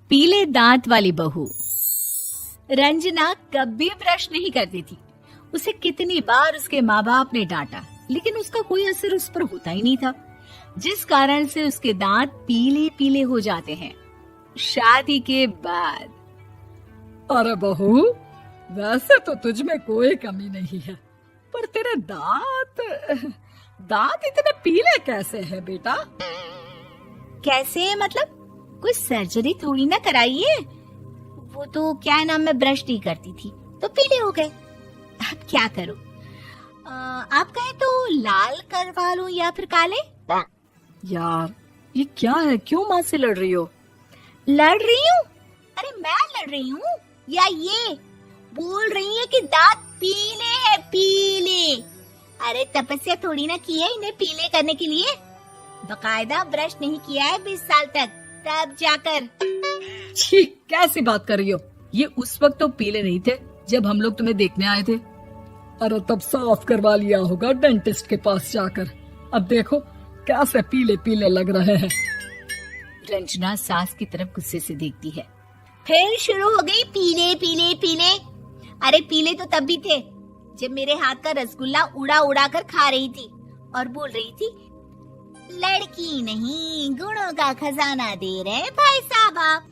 पीले दांत वाली बहू। रंजना कभी ब्रश नहीं करती थी। उसे कितनी बार उसके माँ बाप ने डांटा, लेकिन उसका कोई असर उस पर होता ही नहीं था, जिस कारण से उसके दांत पीले पीले हो जाते हैं। शादी के बाद अरे बहू, वैसे तो तुझ में कोई कमी नहीं है, पर तेरे दांत इतने पीले कैसे हैं बेटा? कैसे मतलब? कोई सर्जरी थोड़ी ना कराइए। वो तो क्या नाम, मैं ब्रश नहीं करती थी तो पीले हो गए। अब क्या करूं? आप कहें तो लाल करवा लूं या फिर काले? यार ये क्या है, क्यों माँ से लड़ रही हो? लड़ रही हूँ? अरे मैं लड़ रही हूँ या ये बोल रही है कि दांत पीले हैं, पीले। अरे तपस्या थोड़ी ना की है इन्हें पीले करने के लिए। बकायदा ब्रश नहीं किया है 20 साल तक, तब जाकर। छी, कैसी बात कर रही हो? ये उस वक्त तो पीले नहीं थे जब हम लोग तुम्हें देखने आए थे। अरे तब साफ करवा लिया होगा डेंटिस्ट के पास जाकर। अब देखो कैसे पीले पीले लग रहे हैं। रंजना सास की तरफ गुस्से से देखती है। फिर शुरू हो गई पीले पीले पीले। अरे पीले तो तब भी थे जब मेरे हाथ का रसगुल्ला उड़ा उड़ा कर खा रही थी और बोल रही थी, लड़की नहीं गुणों का खजाना दे रहे भाई साहब आप।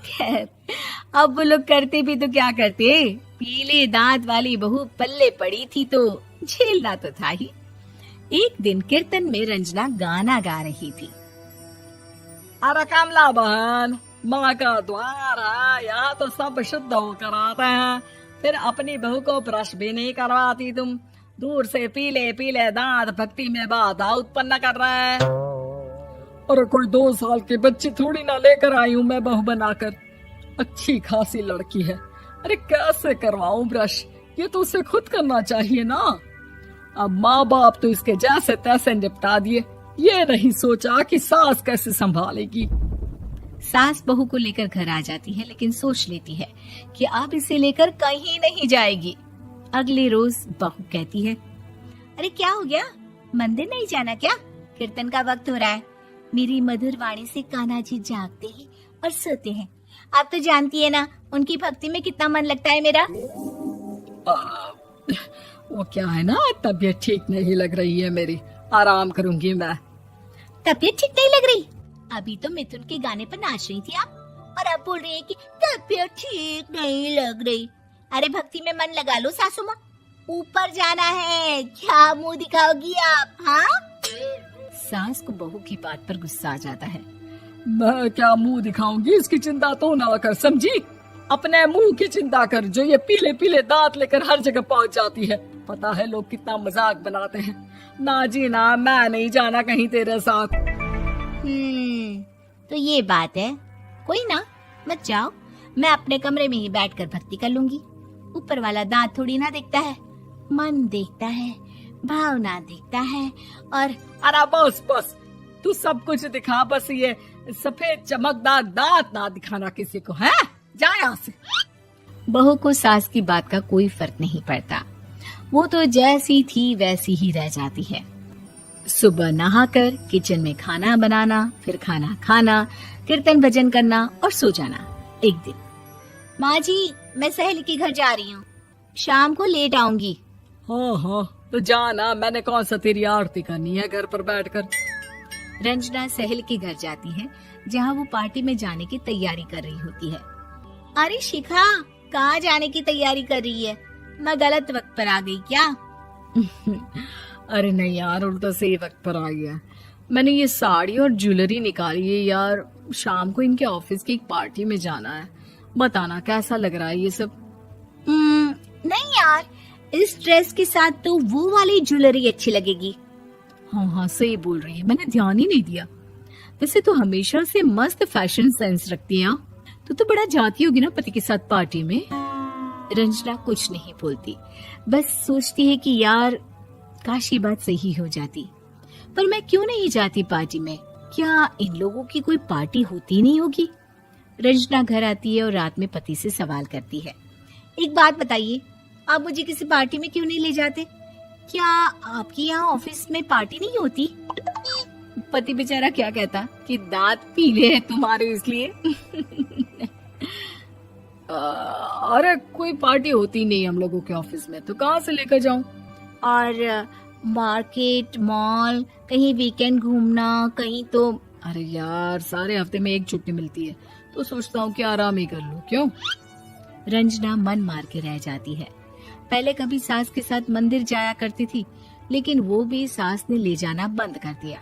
खैर, अब वो लोग करते भी तो क्या करते, पीले दांत वाली बहू पल्ले पड़ी थी तो झेलना तो था ही। एक दिन कीर्तन में रंजना गाना गा रही थी। अरे कमला बहन, माँ का द्वार है, यहाँ तो सब शुद्ध होकर आते हैं, फिर अपनी बहू को ब्रश भी नहीं करवाती तुम। दूर से पीले पीले दांत भक्ति में बाधा उत्पन्न कर रहे हैं। अरे कोई 2 साल की बच्ची थोड़ी ना लेकर आई हूँ मैं बहू बनाकर। अच्छी खासी लड़की है, अरे कैसे करवाऊं ब्रश? ये तो उसे खुद करना चाहिए ना। अब माँ बाप तो इसके जैसे तैसे निपटा दिए, ये नहीं सोचा कि सास कैसे संभालेगी। सास बहू को लेकर घर आ जाती है, लेकिन सोच लेती है कि अब इसे लेकर कहीं नहीं जाएगी। अगले रोज बहू कहती है, अरे क्या हो गया, मंदिर नहीं जाना क्या? कीर्तन का वक्त हो रहा है। मेरी मधुर वाणी से कान्हा जी जागते हैं और सोते हैं। आप तो जानती है ना उनकी भक्ति में कितना मन लगता है मेरा। वो क्या है ना, तबीयत ठीक नहीं लग रही है मेरी, आराम करूंगी मैं। तबीयत ठीक नहीं लग रही? अभी तो मिथुन के गाने पर नाच रही थी आप, और अब बोल रही है कि तबीयत ठीक नहीं लग रही। अरे भक्ति में मन लगा लो सासू माँ, ऊपर जाना है, क्या मुंह दिखाओगी आप? हाँ? सास को बहू की बात पर गुस्सा आ जाता है। मैं क्या मुंह दिखाऊंगी, इसकी चिंता तो ना कर, समझी? अपने मुंह की चिंता कर, जो ये पीले पीले दांत लेकर हर जगह पहुंच जाती है। पता है लोग कितना मजाक बनाते हैं। ना जी ना, मैं नहीं जाना कहीं तेरे साथ। तो ये बात है, कोई ना, मत जाओ, मैं अपने कमरे में ही बैठकर भक्ति कर लूंगी। ऊपर वाला दांत थोड़ी ना देखता है, मन देखता है, भावना देखता है। और अरे बस बस, तू सब कुछ दिखा, बस ये सफेद चमकदार दांत ना दिखाना किसी को, है? जा यहाँ से। बहू को सास की बात का कोई फर्क नहीं पड़ता, वो तो जैसी थी वैसी ही रह जाती है। सुबह नहाकर किचन में खाना बनाना, फिर खाना खाना, कीर्तन भजन करना और सो जाना। एक दिन, माँ जी मैं सहेली के घर जा रही हूँ, शाम को लेट आऊंगी। हाँ हाँ तो जाना, मैंने कौन सा तेरी आरती करनी है घर पर बैठकर। रंजना सहेली के घर जाती है, जहाँ वो पार्टी में जाने की तैयारी कर रही होती है। अरे शिखा, कहाँ जाने की तैयारी कर रही है? मैं गलत वक्त पर आ गई क्या? अरे नहीं यार, उल्टा सही वक्त पर आ गया। मैंने ये साड़ी और ज्वेलरी निकाली है यार, शाम को इनके ऑफिस की एक पार्टी में जाना है। बताना कैसा लग रहा है ये सब? नहीं यार, इस ड्रेस के साथ तो वो वाली ज्वेलरी अच्छी लगेगी। हाँ हाँ सही बोल रही है, मैंने ध्यान ही नहीं दिया। वैसे तो हमेशा से मस्त फैशन सेंस रखती है। तो बड़ा जाती होगी ना पति के साथ पार्टी में। रंजना कुछ नहीं बोलती, बस सोचती है कि यार काश ये बात सही हो जाती, पर मैं क्यों नहीं जाती पार्टी में? क्या इन लोगों की कोई पार्टी होती नहीं होगी? रंजना घर आती है और रात में पति से सवाल करती है, एक बात बताइए, आप मुझे किसी पार्टी में क्यों नहीं ले जाते? क्या आपकी यहाँ ऑफिस में पार्टी नहीं होती? पति बेचारा क्या कहता कि दांत पीले हैं तुम्हारे इसलिए। अरे कोई पार्टी होती नहीं हम लोगों के ऑफिस में, तो कहाँ से लेकर जाऊं? और मार्केट, मॉल, कहीं वीकेंड घूमना, कहीं तो। अरे यार, सारे हफ्ते में एक छुट्टी मिलती है, तो सोचता हूँ कि आराम ही कर लूं। क्यों? रंजना मन मार के रह जाती है। पहले कभी सास के साथ मंदिर जाया करती थी, लेकिन वो भी सास ने ले जाना बंद कर दिया।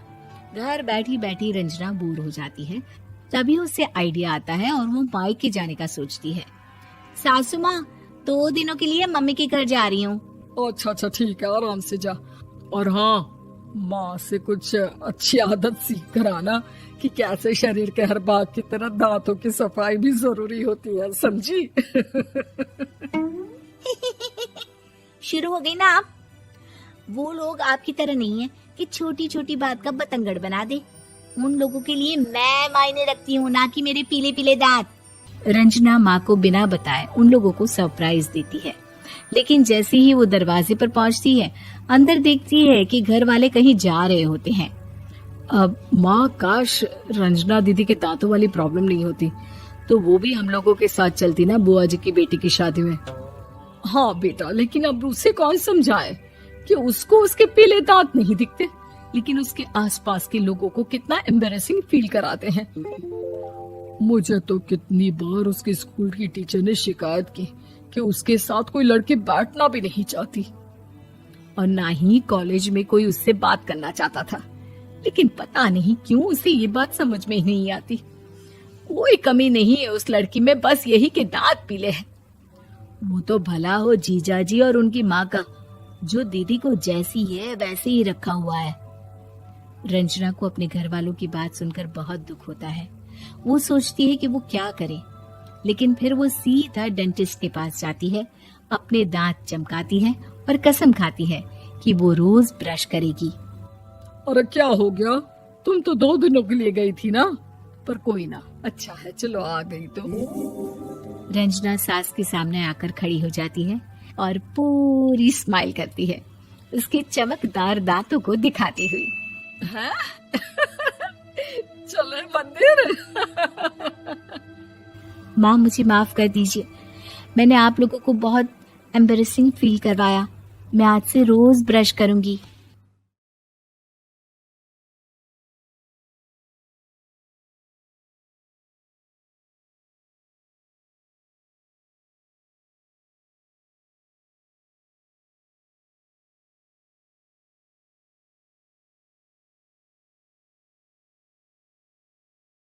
घर बैठी बैठी रंजना बोर हो जाती है। तभी उसे आइडिया आता है और वो मायके जाने का सोचती है। सासू माँ, 2 दिनों के लिए मम्मी के घर जा रही हूँ। अच्छा अच्छा, ठीक है, आराम से जा। और हाँ, माँ से कुछ अच्छी आदत सीख कर आना कि कैसे शरीर के हर भाग की तरह दांतों की सफाई भी जरूरी होती है, समझी? शुरू हो गई ना आप। वो लोग आपकी तरह नहीं है कि छोटी छोटी बात का बतंगड़ बना दे। उन लोगों के लिए मैं मायने रखती हूँ, ना कि मेरे पीले पीले दांत। रंजना माँ को बिना बताए उन लोगों को सरप्राइज देती है, लेकिन जैसे ही वो दरवाजे पर पहुंचती है, अंदर देखती है कि घर वाले कहीं जा रहे होते हैं। अब माँ, काश रंजना दीदी के दांतों वाली प्रॉब्लम नहीं होती, तो वो भी हम लोगों के साथ चलती ना बुआ जी की बेटी की शादी में। हाँ बेटा, लेकिन अब उसे कौन समझाए कि उसको उसके पीले दांत नहीं दिखते, लेकिन उसके आसपास के लोगों को कितना एम्बैरेसिंग फील कराते हैं। मुझे तो कितनी बार उसके स्कूल की टीचर ने शिकायत की कि उसके साथ कोई लड़की बैठना भी नहीं चाहती, और ना ही कॉलेज में कोई उससे बात करना चाहता था। लेकिन पता नहीं क्यों उसे ये बात समझ में ही नहीं आती। कोई कमी नहीं है उस लड़की में, बस यही कि दांत पीले हैं। वो तो भला हो जीजा जी और उनकी माँ का, जो दीदी को जैसी है वैसे ही रखा हुआ है। रंजना को अपने घर वालों की बात सुनकर बहुत दुख होता है। वो सोचती है कि वो क्या करे, लेकिन फिर वो सीधा डेंटिस्ट के पास जाती है, अपने दांत चमकाती है और कसम खाती है कि वो रोज ब्रश करेगी। अरे क्या हो गया? तुम तो 2 दिनों के लिए गई थी ना, पर कोई ना, अच्छा है, चलो आ गई तो। रंजना सास के सामने आकर खड़ी हो जाती है और पूरी स्माइल करती है, उसके चमकदार दांतों को दिखाती हुई। हैं? चले मंदिर। माँ, मुझे माफ कर दीजिए, मैंने आप लोगों को बहुत एम्बैरेसिंग फील करवाया। मैं आज से रोज ब्रश करूंगी।